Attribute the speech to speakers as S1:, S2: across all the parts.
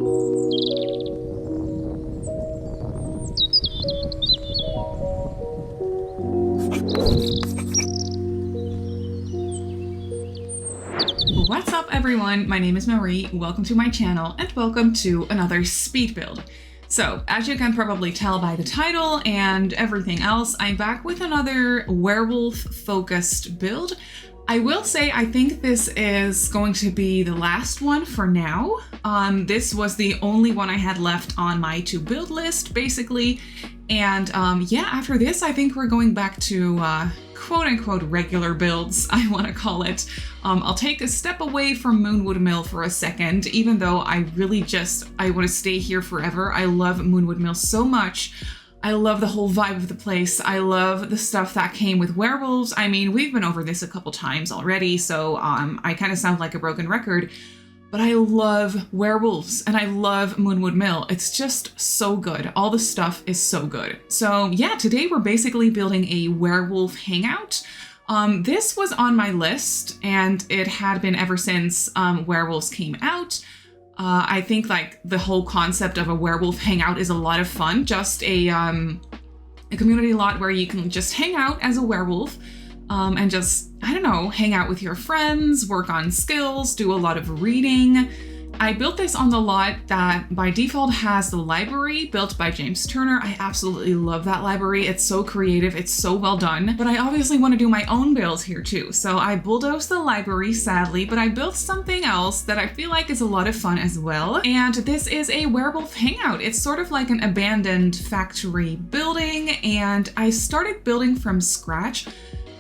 S1: What's up everyone, my name is Marie, welcome to my channel and welcome to another speed build. So as you can probably tell by the title and everything else, I'm back with another werewolf focused build. I will say I think this is going to be the last one for now. This was the only one I had left on my to build list basically. And yeah, after this I think we're going back to quote-unquote regular builds, I want to call it. I'll take a step away from Moonwood Mill for a second, even though I want to stay here forever. I love Moonwood Mill so much. I love the whole vibe of the place. I love the stuff that came with werewolves. I mean, we've been over this a couple times already, so I kind of sound like a broken record. But I love werewolves and I love Moonwood Mill. It's just so good. All the stuff is so good. So yeah, today we're basically building a werewolf hangout. This was on my list and it had been ever since werewolves came out. I think like the whole concept of a werewolf hangout is a lot of fun. Just a community lot where you can just hang out as a werewolf. And just, I don't know, hang out with your friends, work on skills, do a lot of reading. I built this on the lot that by default has the library built by James Turner. I absolutely love that library. It's so creative, it's so well done. But I obviously want to do my own builds here too. So I bulldozed the library, sadly, but I built something else that I feel like is a lot of fun as well. And this is a werewolf hangout. It's sort of like an abandoned factory building, and I started building from scratch.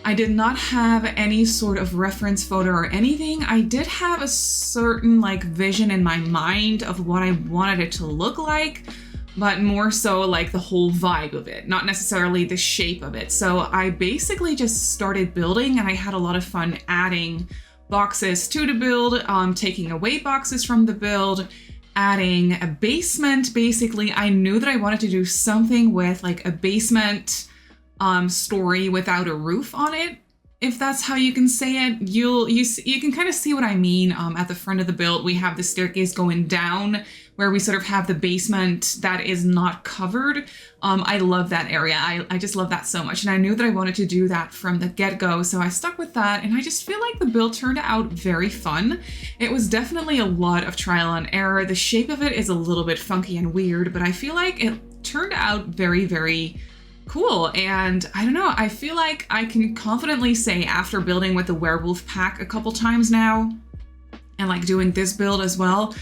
S1: I did not have any sort of reference photo or anything. I did have a certain like vision in my mind of what I wanted it to look like, but more so like the whole vibe of it, not necessarily the shape of it. So I basically just started building and I had a lot of fun adding boxes to the build, taking away boxes from the build, adding a basement. Basically, I knew that I wanted to do something with like a basement story without a roof on it, if that's how you can say it. You can kind of see what I mean. At the front of the build, we have the staircase going down where we sort of have the basement that is not covered. I love that area. I just love that so much. And I knew that I wanted to do that from the get-go. So I stuck with that. And I just feel like the build turned out very fun. It was definitely a lot of trial and error. The shape of it is a little bit funky and weird, but I feel like it turned out very, very cool. And I don't know, I feel like I can confidently say after building with the werewolf pack a couple times now and like doing this build as well,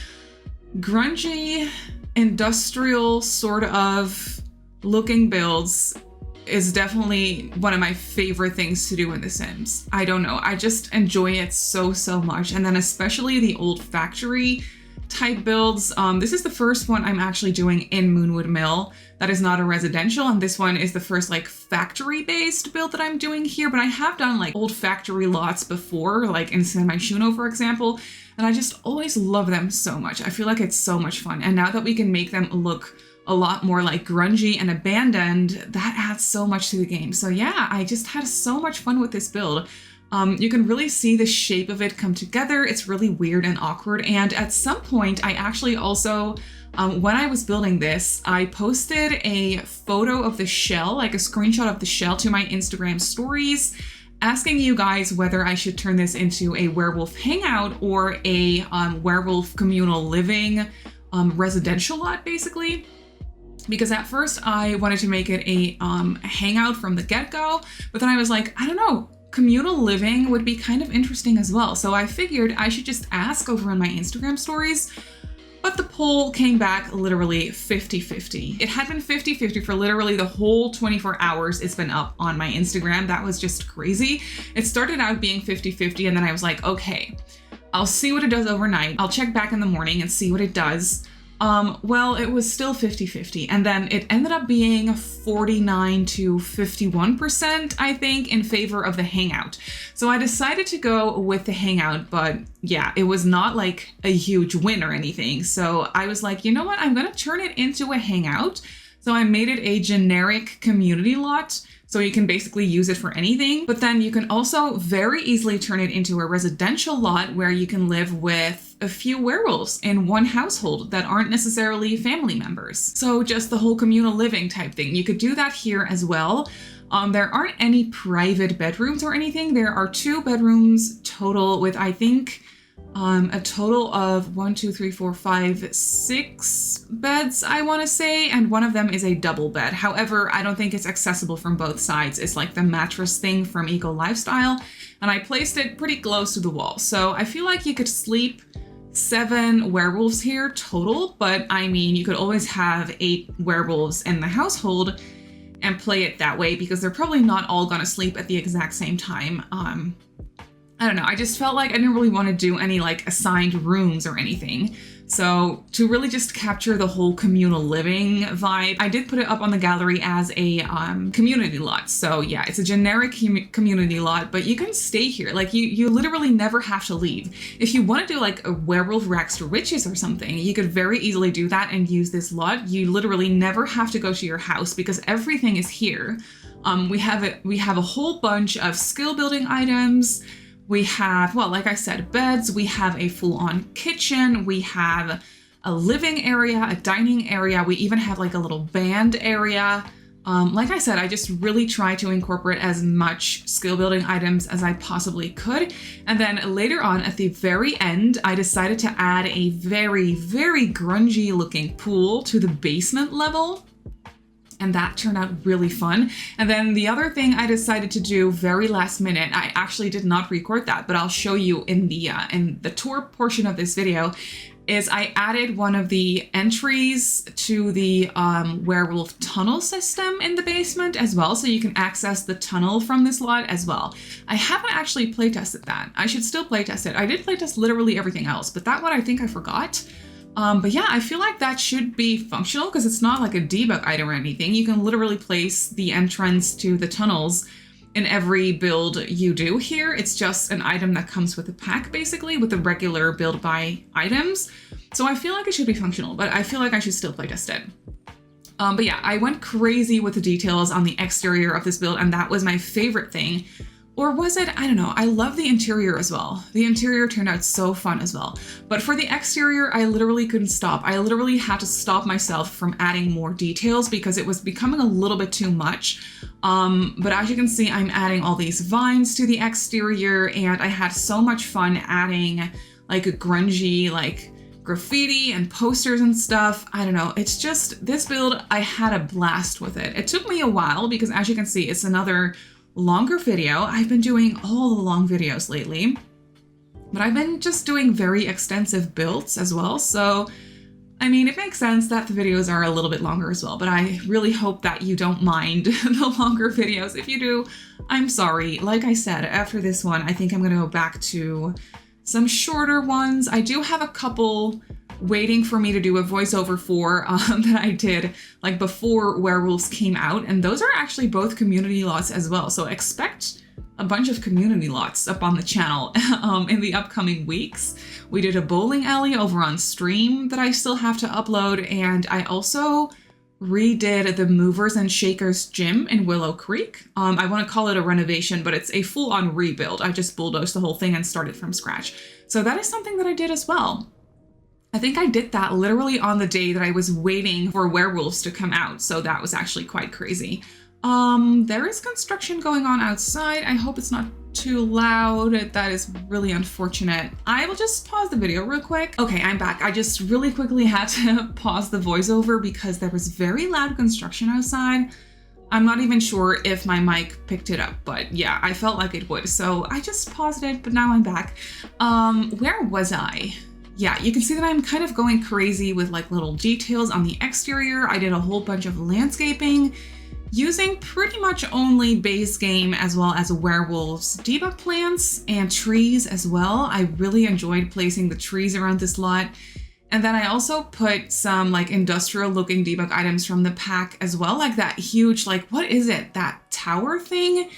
S1: grungy, industrial sort of looking builds is definitely one of my favorite things to do in The Sims. I don't know, I just enjoy it so much. And then especially the old factory type builds. This is the first one I'm actually doing in Moonwood Mill that is not a residential, and this one is the first like factory-based build that I'm doing here, but I have done like old factory lots before, like in Simmary, for example, and I just always love them so much. I feel like it's so much fun, and now that we can make them look a lot more like grungy and abandoned, that adds so much to the game. So yeah, I just had so much fun with this build. You can really see the shape of it come together. It's really weird and awkward. And at some point, I actually also, when I was building this, I posted a photo of the shell, like a screenshot of the shell to my Instagram stories, asking you guys whether I should turn this into a werewolf hangout or a werewolf communal living residential lot, basically. Because at first I wanted to make it a hangout from the get-go, but then I was like, I don't know, communal living would be kind of interesting as well. So I figured I should just ask over on my Instagram stories, but the poll came back literally 50-50. It had been 50-50 for literally the whole 24 hours it's been up on my Instagram. That was just crazy. It started out being 50-50 and then I was like, okay, I'll see what it does overnight. I'll check back in the morning and see what it does. Well, it was still 50-50, and then it ended up being 49 to 51%, I think, in favor of the hangout. So I decided to go with the hangout, but yeah, it was not like a huge win or anything. So I was like, you know what? I'm gonna turn it into a hangout So I made it a generic community lot, so you can basically use it for anything. But then you can also very easily turn it into a residential lot where you can live with a few werewolves in one household that aren't necessarily family members. So just the whole communal living type thing. You could do that here as well. There aren't any private bedrooms or anything. There are 2 bedrooms total with, I think, a total of 6 beds, I want to say, and one of them is a double bed. However, I don't think it's accessible from both sides. It's like the mattress thing from Eco Lifestyle, and I placed it pretty close to the wall. So I feel like you could sleep 7 werewolves here total, but I mean, you could always have 8 werewolves in the household and play it that way because they're probably not all gonna sleep at the exact same time. I don't know, I just felt like I didn't really want to do any like assigned rooms or anything. So to really just capture the whole communal living vibe, I did put it up on the gallery as a community lot. So yeah, it's a generic community lot, but you can stay here. Like you literally never have to leave. If you want to do like a werewolf rags to riches or something, you could very easily do that and use this lot. You literally never have to go to your house because everything is here. We have a whole bunch of skill building items. We have, well, like I said, beds, we have a full-on kitchen, we have a living area, a dining area, we even have like a little band area. Like I said, I just really try to incorporate as much skill building items as I possibly could. And then later on at the very end, I decided to add a very, very grungy looking pool to the basement level. And that turned out really fun. And then the other thing I decided to do very last minute, I actually did not record that, but I'll show you in the tour portion of this video, is I added one of the entries to the werewolf tunnel system in the basement as well, so you can access the tunnel from this lot as well. I haven't actually playtested that. I should still playtest it. I did playtest literally everything else, but that one I think I forgot. But yeah, I feel like that should be functional because it's not like a debug item or anything. You can literally place the entrance to the tunnels in every build you do here. It's just an item that comes with the pack, basically, with the regular build by items. So I feel like it should be functional, but I feel like I should still playtest it. But yeah, I went crazy with the details on the exterior of this build, and that was my favorite thing. Or was it? I don't know. I love the interior as well. The interior turned out so fun as well. But for the exterior, I literally couldn't stop. I literally had to stop myself from adding more details because it was becoming a little bit too much. But as you can see, I'm adding all these vines to the exterior, and I had so much fun adding like a grungy, like graffiti and posters and stuff. I don't know. It's just this build, I had a blast with it. It took me a while because as you can see, it's another longer video. I've been doing all the long videos lately, but I've been just doing very extensive builds as well. So, I mean, it makes sense that the videos are a little bit longer as well, but I really hope that you don't mind the longer videos. If you do, I'm sorry. Like I said, after this one, I think I'm going to go back to some shorter ones. I do have a couple waiting for me to do a voiceover for that I did like before werewolves came out, and those are actually both community lots as well, so expect a bunch of community lots up on the channel in the upcoming weeks. We did a bowling alley over on stream that I still have to upload, and I also redid the Movers and Shakers gym in Willow Creek. I want to call it a renovation, but it's a full-on rebuild. I just bulldozed the whole thing and started from scratch. So that is something that I did as well. I think I did that literally on the day that I was waiting for werewolves to come out, so that was actually quite crazy. There is construction going on outside. I hope it's not too loud. That is really unfortunate. I will just pause the video real quick. Okay, I'm back. I just really quickly had to pause the voiceover because there was very loud construction outside. I'm not even sure if my mic picked it up, but yeah, I felt like it would. So I just paused it, but now I'm back. Where was I? Yeah, you can see that I'm kind of going crazy with like little details on the exterior. I did a whole bunch of landscaping using pretty much only base game as well as werewolves debug plants and trees as well. I really enjoyed placing the trees around this lot. And then I also put some like industrial looking debug items from the pack as well, like that huge, like, what is it? That tower thing?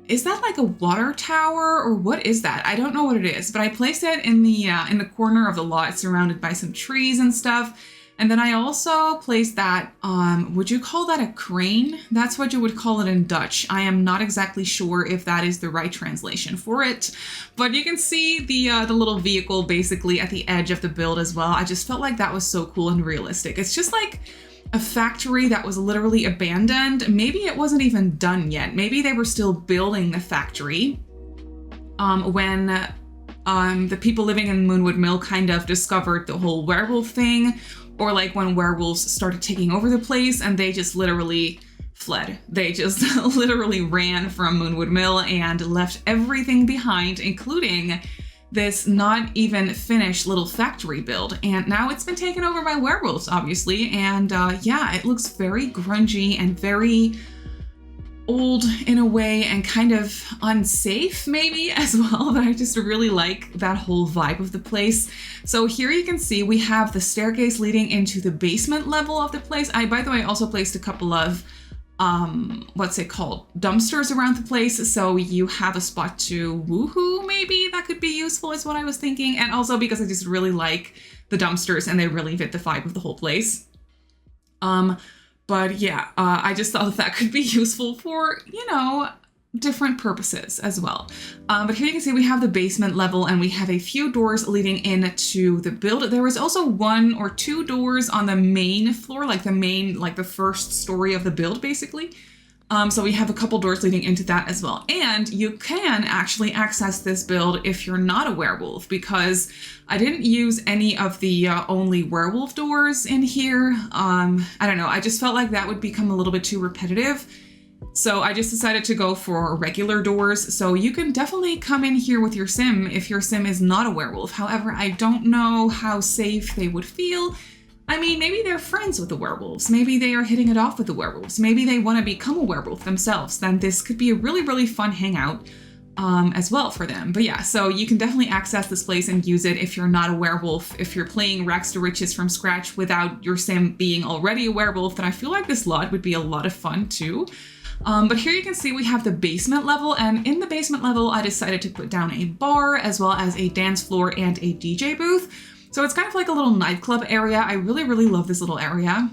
S1: Is that like a water tower or what is that? I don't know what it is, but I placed it in the corner of the lot surrounded by some trees and stuff. And then I also placed that, would you call that a crane? That's what you would call it in Dutch. I am not exactly sure if that is the right translation for it, but you can see the little vehicle basically at the edge of the build as well. I just felt like that was so cool and realistic. It's just like a factory that was literally abandoned. Maybe it wasn't even done yet. Maybe they were still building the factory when the people living in Moonwood Mill kind of discovered the whole werewolf thing, or like when werewolves started taking over the place and they just literally fled. They just literally ran from Moonwood Mill and left everything behind, including this not even finished little factory build. And now it's been taken over by werewolves, obviously. And yeah, it looks very grungy and very old in a way, and kind of unsafe maybe as well, but I just really like that whole vibe of the place. So here you can see we have the staircase leading into the basement level of the place. I, by the way, also placed a couple of what's it called, dumpsters around the place, so you have a spot to woohoo, maybe that could be useful is what I was thinking. And also because I just really like the dumpsters and they really fit the vibe of the whole place. But yeah, I just thought that could be useful for, you know, different purposes as well. But here you can see we have the basement level and we have a few doors leading into the build. There was also 1 or 2 doors on the main floor, like the first story of the build basically. So we have a couple doors leading into that as well. And you can actually access this build if you're not a werewolf, because I didn't use any of the only werewolf doors in here. I don't know, I just felt like that would become a little bit too repetitive. So I just decided to go for regular doors. So you can definitely come in here with your sim if your sim is not a werewolf. However, I don't know how safe they would feel. I mean, maybe they're friends with the werewolves. Maybe they are hitting it off with the werewolves. Maybe they want to become a werewolf themselves. Then this could be a really, really fun hangout as well for them. But yeah, so you can definitely access this place and use it if you're not a werewolf. If you're playing Rags to Riches from scratch without your sim being already a werewolf, then I feel like this lot would be a lot of fun too. But here you can see we have the basement level, and in the basement level, I decided to put down a bar as well as a dance floor and a DJ booth. So it's kind of like a little nightclub area. I really, really love this little area.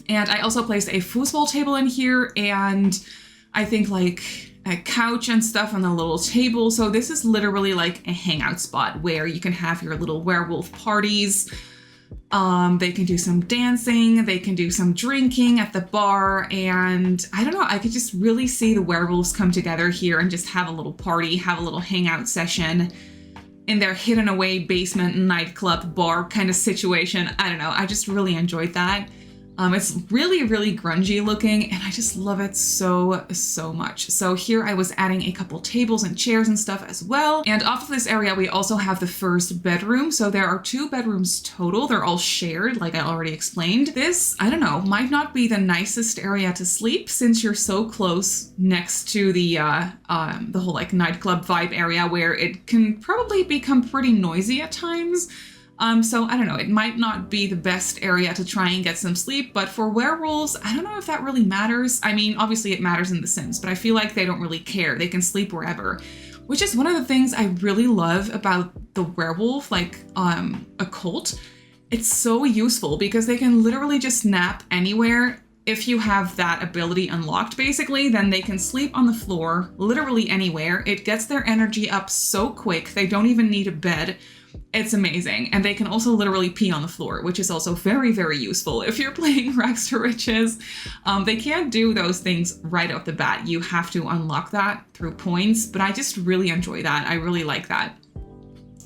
S1: And I also placed a foosball table in here, and I think like a couch and stuff on the little table. So this is literally like a hangout spot where you can have your little werewolf parties. They can do some dancing, they can do some drinking at the bar, and I don't know, I could just really see the werewolves come together here and just have a little party, have a little hangout session in their hidden away basement nightclub bar kind of situation. I don't know, I just really enjoyed that. It's really, really grungy looking, and I just love it so, so much. So here I was adding a couple tables and chairs and stuff as well. And off of this area, we also have the first bedroom. So there are 2 bedrooms total. They're all shared, like I already explained. This, I don't know, might not be the nicest area to sleep since you're so close next to the whole like nightclub vibe area where it can probably become pretty noisy at times. So I don't know, it might not be the best area to try and get some sleep, but for werewolves, I don't know if that really matters. I mean, obviously it matters in The Sims, but I feel like they don't really care. They can sleep wherever, which is one of the things I really love about the werewolf, like, a cult. It's so useful because they can literally just nap anywhere. If you have that ability unlocked, basically, then they can sleep on the floor, literally anywhere. It gets their energy up so quick, they don't even need a bed. It's amazing. And they can also literally pee on the floor, which is also very, very useful if you're playing Rags to Riches. They can't do those things right off the bat. You have to unlock that through points, but I just really enjoy that. I really like that.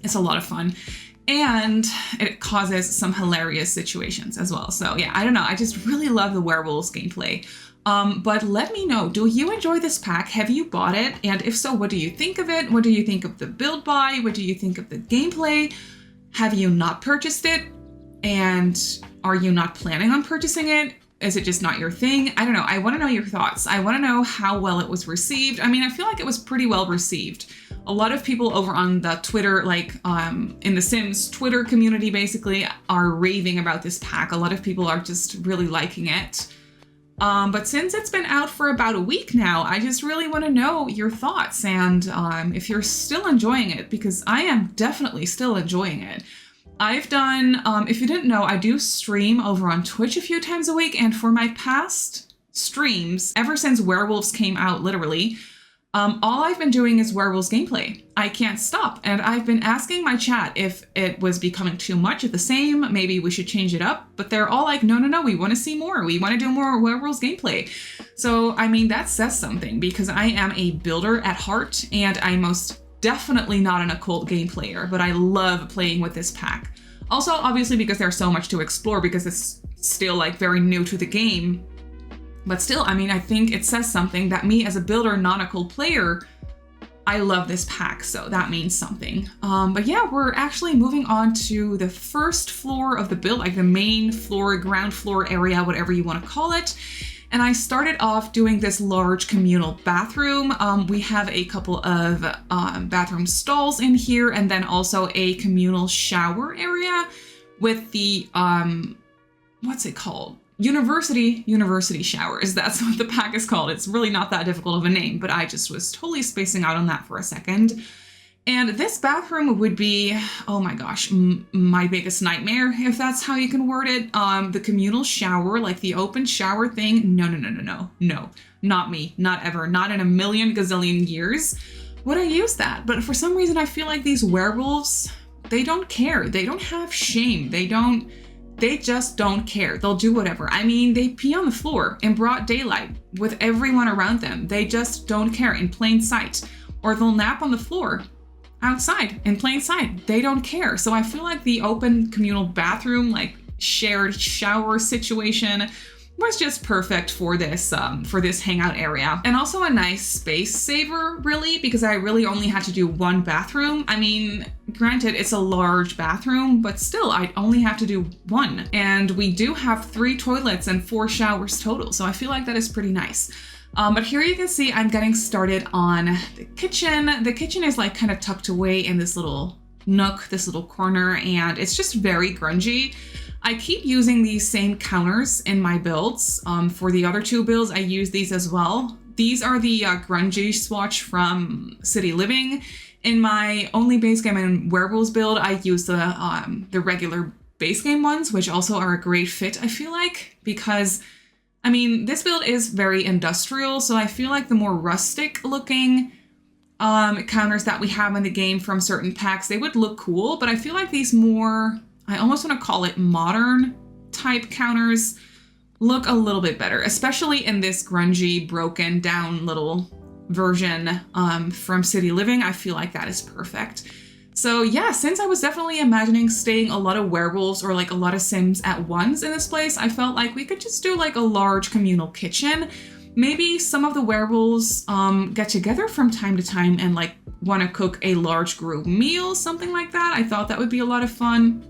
S1: It's a lot of fun. And it causes some hilarious situations as well. So yeah, I don't know. I just really love the werewolves gameplay. But let me know, do you enjoy this pack? Have you bought it? And if so, what do you think of it? What do you think of the build buy? What do you think of the gameplay? Have you not purchased it? And are you not planning on purchasing it? Is it just not your thing? I don't know. I want to know your thoughts. I want to know how well it was received. I mean, I feel like it was pretty well received. A lot of people over on the Twitter, like in the Sims Twitter community, basically are raving about this pack. A lot of people are just really liking it. But since it's been out for about a week now, I just really want to know your thoughts and if you're still enjoying it, because I am definitely still enjoying it. I've done, if you didn't know, I do stream over on Twitch a few times a week, and for my past streams, ever since Werewolves came out, literally, all I've been doing is Werewolves gameplay. I can't stop, and I've been asking my chat if it was becoming too much of the same, maybe we should change it up, but they're all like, no, we want to see more. We want to do more Werewolves gameplay. So, I mean, that says something, because I am a builder at heart, and I'm most definitely not an occult game player, but I love playing with this pack. Also, obviously, because there's so much to explore, because it's still like very new to the game. But still, I mean, I think it says something that me as a builder, non-occult player, I love this pack, so that means something. But yeah, we're actually moving on to the first floor of the build, like the main floor, ground floor area, whatever you want to call it. And I started off doing this large communal bathroom. We have a couple of bathroom stalls in here, and then also a communal shower area with the, what's it called? University showers. That's what the pack is called. It's really not that difficult of a name, but I just was totally spacing out on that for a second. And this bathroom would be, oh my gosh, my biggest nightmare, if that's how you can word it. The communal shower, like the open shower thing. No, not me, not ever, not in a million gazillion years would I use that. But for some reason, I feel like these werewolves, they don't care. They don't have shame. They just don't care. They'll do whatever. I mean, they pee on the floor in broad daylight with everyone around them. They just don't care, in plain sight. Or they'll nap on the floor outside in plain sight. They don't care. So I feel like the open communal bathroom, like shared shower situation, was just perfect for this hangout area. And also a nice space saver, really, because I really only had to do one bathroom. I mean, granted, it's a large bathroom, but still, I only have to do one. And we do have 3 toilets and 4 showers total, so I feel like that is pretty nice. But here you can see I'm getting started on the kitchen. The kitchen is like kind of tucked away in this little nook, this little corner, and it's just very grungy. I keep using these same counters in my builds. For the other 2 builds, I use these as well. These are the grungy swatch from City Living. In my only base game and werewolves build, I use the regular base game ones, which also are a great fit, I feel like, because I mean, this build is very industrial, so I feel like the more rustic looking counters that we have in the game from certain packs, they would look cool, but I feel like these more, I almost want to call it modern type counters, look a little bit better, especially in this grungy, broken down little version from City Living. I feel like that is perfect. So yeah, since I was definitely imagining staying a lot of werewolves or like a lot of Sims at once in this place, I felt like we could just do like a large communal kitchen. Maybe some of the werewolves get together from time to time and like want to cook a large group meal, something like that. I thought that would be a lot of fun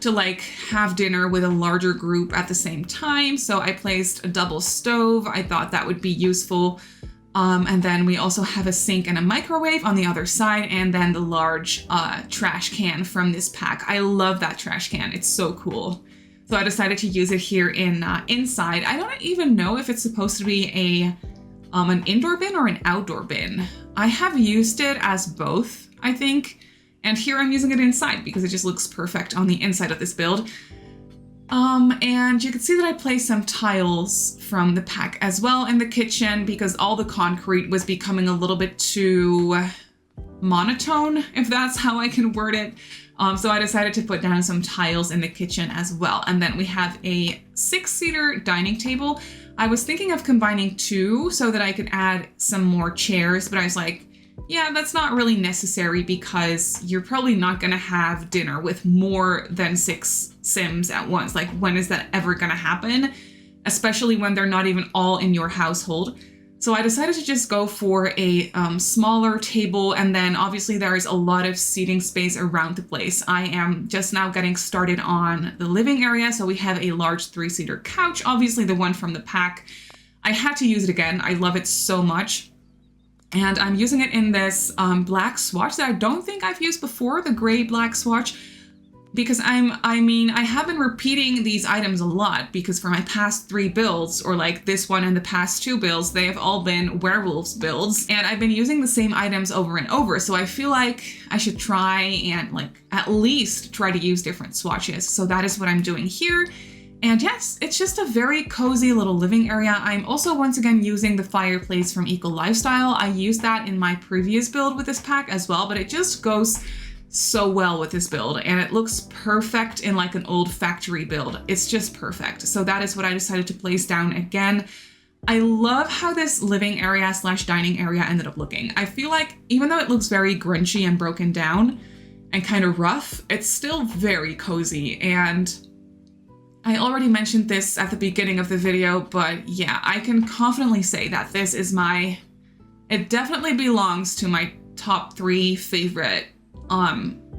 S1: to like have dinner with a larger group at the same time. So I placed a double stove. I thought that would be useful. And then we also have a sink and a microwave on the other side, and then the large trash can from this pack. I love that trash can. It's so cool. So I decided to use it here in inside. I don't even know if it's supposed to be an indoor bin or an outdoor bin. I have used it as both, I think. And here I'm using it inside because it just looks perfect on the inside of this build. And you can see that I placed some tiles from the pack as well in the kitchen because all the concrete was becoming a little bit too monotone, if that's how I can word it. So I decided to put down some tiles in the kitchen as well. And then we have a 6-seater dining table. I was thinking of combining 2 so that I could add some more chairs, but I was like, yeah, that's not really necessary because you're probably not going to have dinner with more than 6 Sims at once. Like, when is that ever going to happen? Especially when they're not even all in your household. So I decided to just go for a smaller table, and then obviously there is a lot of seating space around the place. I am just now getting started on the living area, so we have a large 3-seater couch, obviously the one from the pack. I had to use it again. I love it so much. And I'm using it in this black swatch that I don't think I've used before, the gray black swatch. because I have been repeating these items a lot because for my past 3 builds, or like this one and the past 2 builds, they have all been werewolves builds, and I've been using the same items over and over. So I feel like I should try and like at least try to use different swatches. So that is what I'm doing here. And yes, it's just a very cozy little living area. I'm also once again using the fireplace from Eco Lifestyle. I used that in my previous build with this pack as well, but it just goes so well with this build, and it looks perfect in like an old factory build. It's just perfect. So that is what I decided to place down again. I love how this living area / dining area ended up looking. I feel like even though it looks very grungy and broken down and kind of rough, it's still very cozy. And I already mentioned this at the beginning of the video, but yeah, I can confidently say that this is it definitely belongs to my top 3 favorite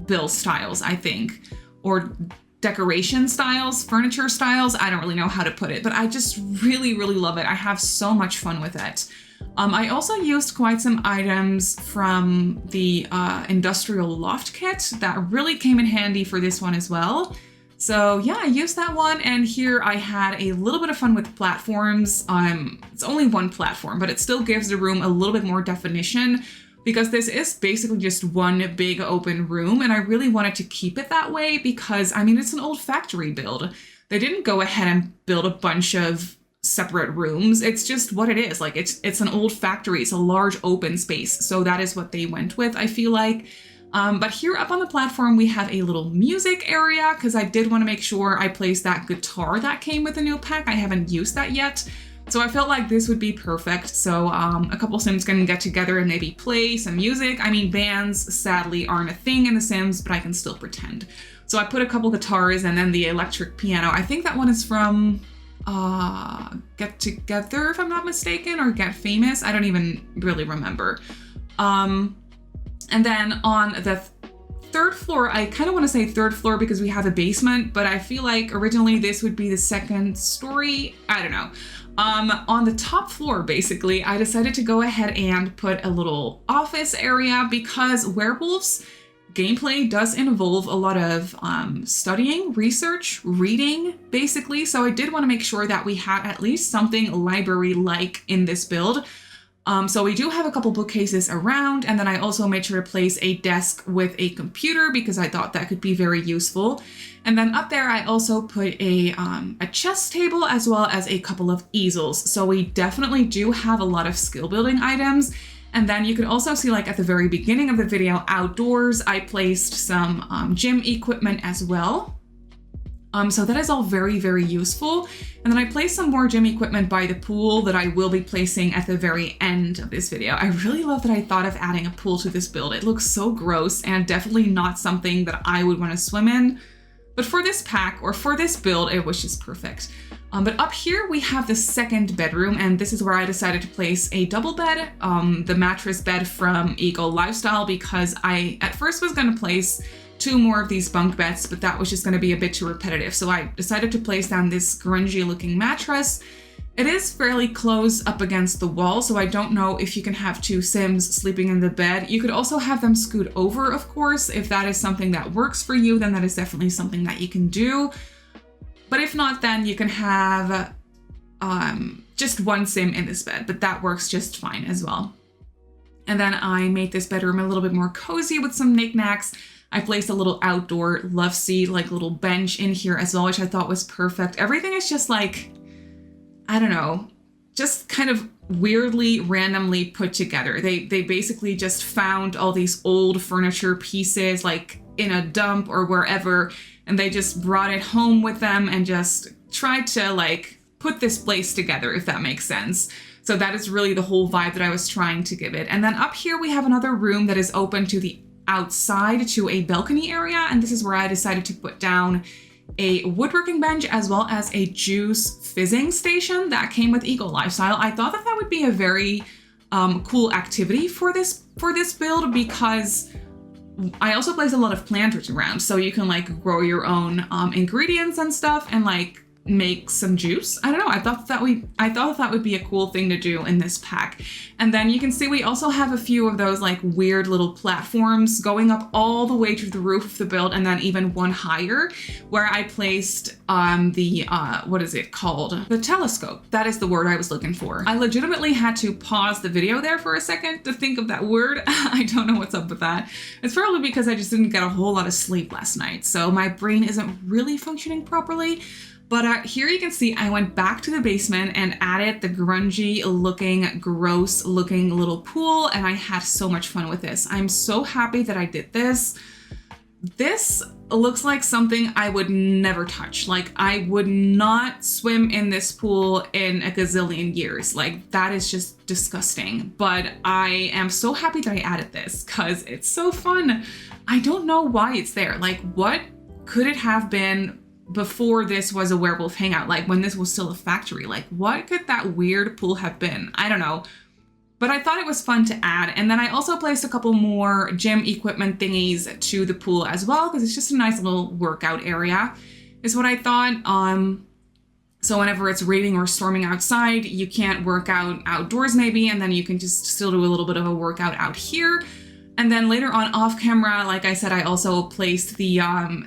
S1: build styles, I think, or decoration styles, furniture styles. I don't really know how to put it, but I just really, really love it. I have so much fun with it. I also used quite some items from the industrial loft kit that really came in handy for this one as well. So yeah, I used that one, and here I had a little bit of fun with platforms. It's only one platform, but it still gives the room a little bit more definition, because this is basically just one big open room, and I really wanted to keep it that way because, I mean, it's an old factory build. They didn't go ahead and build a bunch of separate rooms. It's just what it is. Like, it's an old factory. It's a large open space. So that is what they went with, I feel like. But here up on the platform, we have a little music area because I did want to make sure I placed that guitar that came with the new pack. I haven't used that yet. So I felt like this would be perfect. So a couple Sims can get together and maybe play some music. I mean, bands sadly aren't a thing in The Sims, but I can still pretend. So I put a couple guitars and then the electric piano. I think that one is from Get Together, if I'm not mistaken, or Get Famous. I don't even really remember. And then on the 3rd floor, I kind of want to say 3rd floor because we have a basement, but I feel like originally this would be the 2nd story. I don't know. On the top floor, basically, I decided to go ahead and put a little office area because werewolves gameplay does involve a lot of studying, research, reading, basically. So I did want to make sure that we had at least something library-like in this build. So we do have a couple bookcases around, and then I also made sure to place a desk with a computer because I thought that could be very useful. And then up there, I also put a chess table as well as a couple of easels. So we definitely do have a lot of skill building items. And then you can also see, like at the very beginning of the video, outdoors, I placed some gym equipment as well. So that is all very, very useful. And then I placed some more gym equipment by the pool that I will be placing at the very end of this video. I really love that I thought of adding a pool to this build. It looks so gross and definitely not something that I would want to swim in. But for this pack or for this build, it was just perfect. But up here we have the 2nd bedroom, and this is where I decided to place a double bed, the mattress bed from Eco Lifestyle, because I at first was going to place 2 more of these bunk beds, but that was just going to be a bit too repetitive. So I decided to place down this grungy looking mattress. It is fairly close up against the wall, so I don't know if you can have 2 Sims sleeping in the bed. You could also have them scoot over, of course. If that is something that works for you, then that is definitely something that you can do. But if not, then you can have just 1 Sim in this bed, but that works just fine as well. And then I made this bedroom a little bit more cozy with some knickknacks. I placed a little outdoor love seat, like little bench in here as well, which I thought was perfect. Everything is just like, I don't know, just kind of weirdly, randomly put together. They basically just found all these old furniture pieces like in a dump or wherever, and they just brought it home with them and just tried to like put this place together, if that makes sense. So that is really the whole vibe that I was trying to give it. And then up here we have another room that is open to the outside to a balcony area, and this is where I decided to put down a woodworking bench as well as a juice fizzing station that came with Eco Lifestyle. I thought that that would be a very cool activity for this build because I also place a lot of planters around, so you can like grow your own ingredients and stuff, and like make some juice. I don't know. I thought that would be a cool thing to do in this pack. And then you can see we also have a few of those like weird little platforms going up all the way to the roof of the build, and then even one higher where I placed the what is it called? The telescope. That is the word I was looking for. I legitimately had to pause the video there for a second to think of that word. I don't know what's up with that. It's probably because I just didn't get a whole lot of sleep last night, so my brain isn't really functioning properly. But here you can see I went back to the basement and added the grungy looking, gross looking little pool, and I had so much fun with this. I'm so happy that I did this. This looks like something I would never touch. Like, I would not swim in this pool in a gazillion years. Like, that is just disgusting. But I am so happy that I added this because it's so fun. I don't know why it's there. Like, what could it have been before this was a Werewolf Hangout? Like, when this was still a factory? Like, what could that weird pool have been? I don't know. But I thought it was fun to add. And then I also placed a couple more gym equipment thingies to the pool as well, because it's just a nice little workout area, is what I thought. So whenever it's raining or storming outside, you can't work out outdoors maybe, and then you can just still do a little bit of a workout out here. And then later on off camera, like I said, I also placed the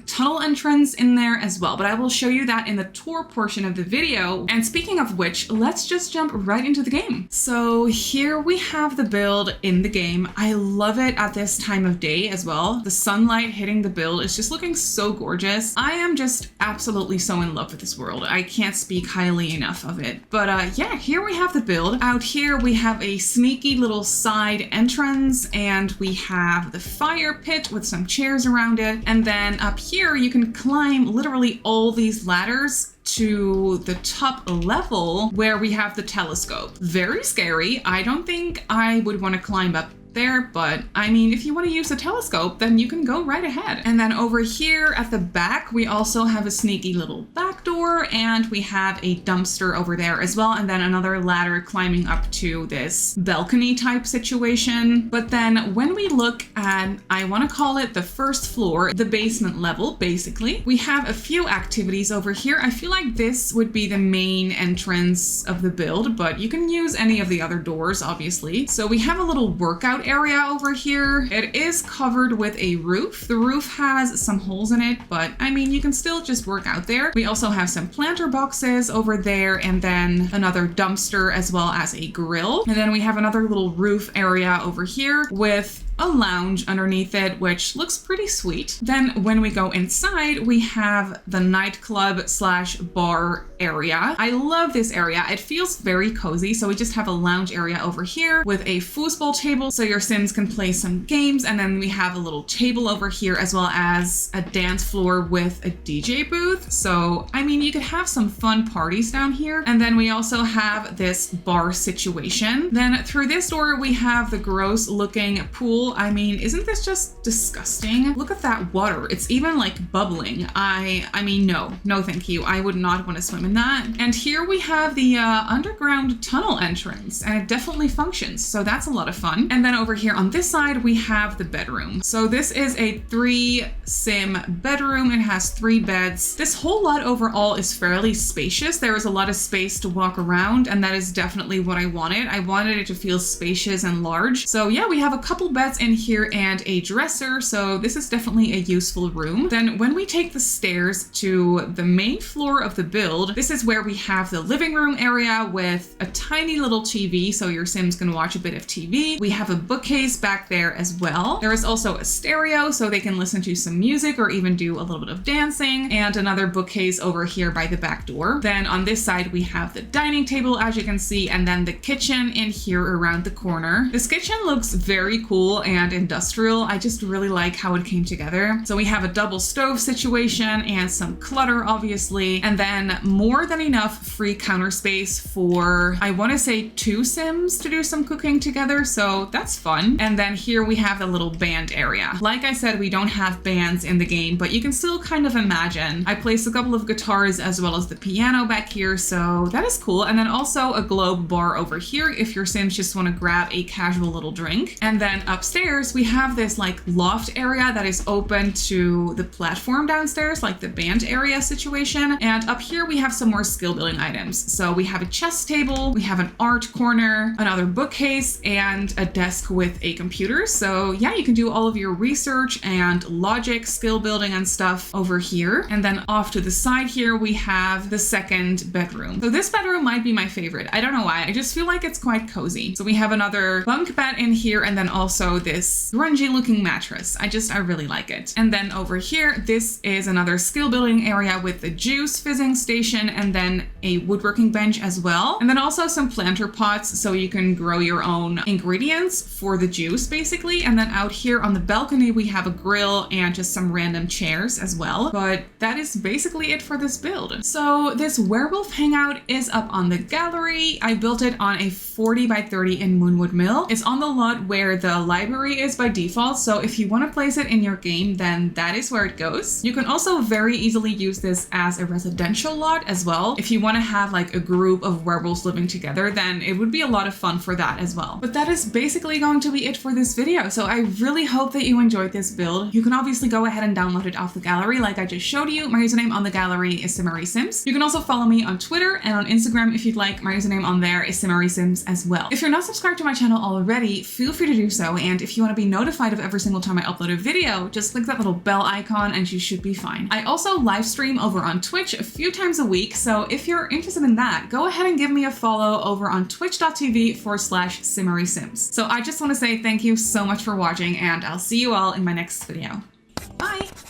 S1: tunnel entrance in there as well, but I will show you that in the tour portion of the video. And speaking of which, let's just jump right into the game. So here we have the build in the game. I love it at this time of day as well. The sunlight hitting the build is just looking so gorgeous. I am just absolutely so in love with this world. I can't speak highly enough of it. But yeah, here we have the build. Out here we have a sneaky little side entrance, and we have the fire pit with some chairs around it. And then up here, you can climb literally all these ladders to the top level where we have the telescope. Very scary. I don't think I would want to climb up there, but I mean, if you want to use a telescope, then you can go right ahead. And then over here at the back, we also have a sneaky little back door, and we have a dumpster over there as well, and then another ladder climbing up to this balcony type situation. But then when we look at, I want to call it the first floor, the basement level, basically, we have a few activities over here. I feel like this would be the main entrance of the build, but you can use any of the other doors, obviously. So we have a little workout area over here. It is covered with a roof. The roof has some holes in it, but I mean, you can still just work out there. We also have some planter boxes over there, and then another dumpster as well as a grill. And then we have another little roof area over here with a lounge underneath it, which looks pretty sweet. Then when we go inside, we have the nightclub slash bar area. I love this area. It feels very cozy. So we just have a lounge area over here with a foosball table so your Sims can play some games. And then we have a little table over here as well as a dance floor with a DJ booth. So, I mean, you could have some fun parties down here. And then we also have this bar situation. Then through this door, we have the gross looking pool. I mean, isn't this just disgusting? Look at that water. It's even like bubbling. I mean, no thank you. I would not want to swim in that. And here we have the underground tunnel entrance, and it definitely functions. So that's a lot of fun. And then over here on this side, we have the bedroom. So this is a 3-sim bedroom. It has 3 beds. This whole lot overall is fairly spacious. There is a lot of space to walk around, and that is definitely what I wanted. I wanted it to feel spacious and large. So yeah, we have a couple beds in here and a dresser. So this is definitely a useful room. Then when we take the stairs to the main floor of the build, this is where we have the living room area with a tiny little TV, so your Sims can watch a bit of TV. We have a bookcase back there as well. There is also a stereo so they can listen to some music or even do a little bit of dancing, and another bookcase over here by the back door. Then on this side, we have the dining table, as you can see, and then the kitchen in here around the corner. This kitchen looks very cool and industrial. I just really like how it came together. So we have a double stove situation and some clutter, obviously, and then more than enough free counter space for, I want to say, 2 Sims to do some cooking together. So that's fun. And then here we have the little band area. Like I said, we don't have bands in the game, but you can still kind of imagine. I placed a couple of guitars as well as the piano back here, so that is cool. And then also a globe bar over here if your Sims just want to grab a casual little drink. And then upstairs downstairs, we have this like loft area that is open to the platform downstairs, like the band area situation. And up here we have some more skill building items. So we have a chess table, we have an art corner, another bookcase, and a desk with a computer. So yeah, you can do all of your research and logic, skill building and stuff over here. And then off to the side here, we have the second bedroom. So this bedroom might be my favorite. I don't know why. I just feel like it's quite cozy. So we have another bunk bed in here and then also this grungy looking mattress. I really like it. And then over here, this is another skill building area with the juice fizzing station and then a woodworking bench as well. And then also some planter pots so you can grow your own ingredients for the juice basically. And then out here on the balcony, we have a grill and just some random chairs as well. But that is basically it for this build. So this Werewolf Hangout is up on the gallery. I built it on a 40 by 30 in Moonwood Mill. It's on the lot where the library is by default. So if you want to place it in your game, then that is where it goes. You can also very easily use this as a residential lot as well. If you want to have like a group of werewolves living together, then it would be a lot of fun for that as well. But that is basically going to be it for this video. So I really hope that you enjoyed this build. You can obviously go ahead and download it off the gallery like I just showed you. My username on the gallery is Simmary Sims. You can also follow me on Twitter and on Instagram if you'd like. My username on there is Simmary Sims as well. If you're not subscribed to my channel already, feel free to do so. And if you want to be notified of every single time I upload a video, just click that little bell icon and you should be fine. I also live stream over on Twitch a few times a week. So if you're interested in that, go ahead and give me a follow over on twitch.tv/Simmary Sims. So I just want to say thank you so much for watching and I'll see you all in my next video. Bye!